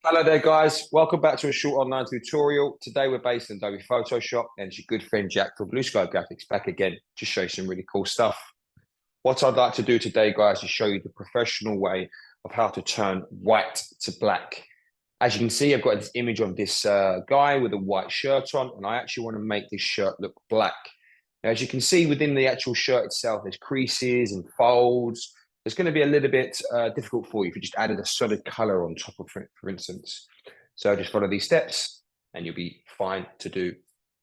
Hello there, guys. Welcome back to a short online tutorial. Today we're based in Adobe Photoshop, and it's your good friend Jack from Blue Sky Graphics back again to show you some really cool stuff. What I'd like to do today, guys, is show you the professional way of how to turn white to black. As you can see, I've got this image of this guy with a white shirt on, and I actually want to make this shirt look black. Now, as you can see within the actual shirt itself, there's creases and folds. It's going to be a little bit difficult for you if you just added a solid color on top of it, for instance. So just follow these steps and you'll be fine to do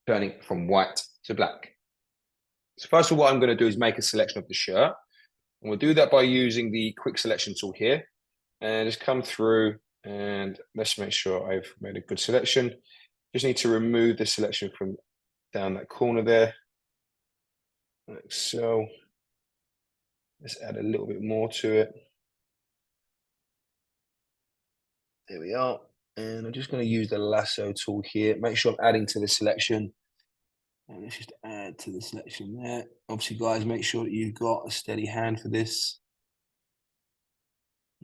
turning from white to black. So first of all, what I'm going to do is make a selection of the shirt. And we'll do that by using the quick selection tool here. And just come through and let's make sure I've made a good selection. Just need to remove the selection from down that corner there. Like so. Let's add a little bit more to it. There we are. And I'm just going to use the lasso tool here. Make sure I'm adding to the selection. And let's just add to the selection there. Obviously, guys, make sure that you've got a steady hand for this.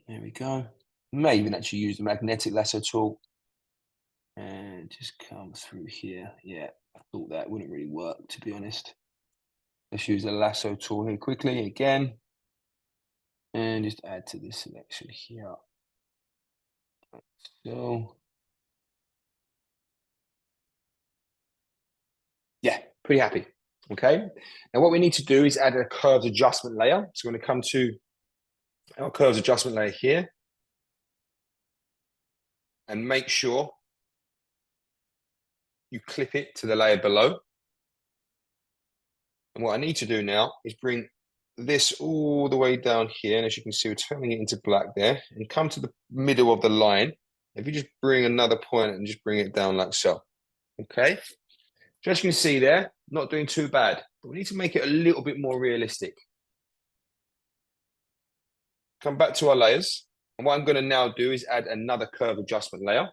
There we go. May even actually use the magnetic lasso tool. And just come through here. Yeah, I thought that wouldn't really work, to be honest. Let's use the lasso tool here quickly again. And just add to this selection here. So, yeah, pretty happy. Okay. Now what we need to do is add a curves adjustment layer. So we're going to come to our curves adjustment layer here. And make sure you clip it to the layer below. And what I need to do now is bring this all the way down here. And as you can see, we're turning it into black there. And come to the middle of the line. If you just bring another point and just bring it down like so. Okay. So as you can see there, not doing too bad. But we need to make it a little bit more realistic. Come back to our layers. And what I'm going to now do is add another curve adjustment layer.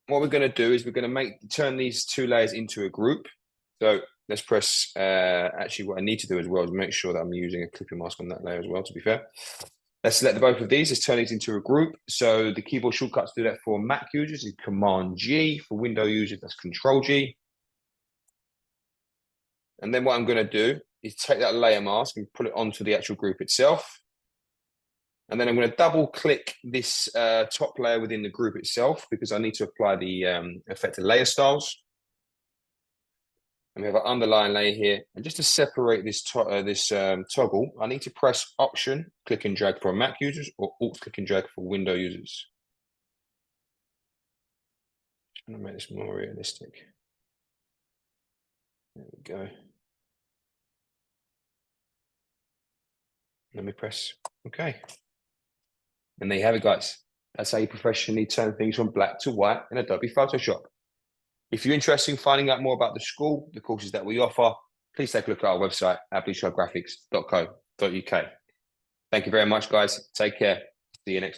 What we're going to do is we're going to turn these two layers into a group. So let's press, actually what I need to do as well is make sure that I'm using a clipping mask on that layer as well, to be fair. Let's select both of these. Let's turn these into a group. So the keyboard shortcuts to do that for Mac users is Command G. For Windows users, that's Control G. And then what I'm going to do is take that layer mask and put it onto the actual group itself. And then I'm going to double click this top layer within the group itself because I need to apply the affected layer styles. And we have an underline layer here. And just to separate this toggle, I need to press Option, click and drag for Mac users, or Alt, click and drag for Windows users. I'm going to make this more realistic. There we go. Let me press OK. And there you have it, guys. That's how you professionally turn things from black to white in Adobe Photoshop. If you're interested in finding out more about the school, the courses that we offer, please take a look at our website at blueskygraphics.co.uk. Thank you very much, guys. Take care. See you next time.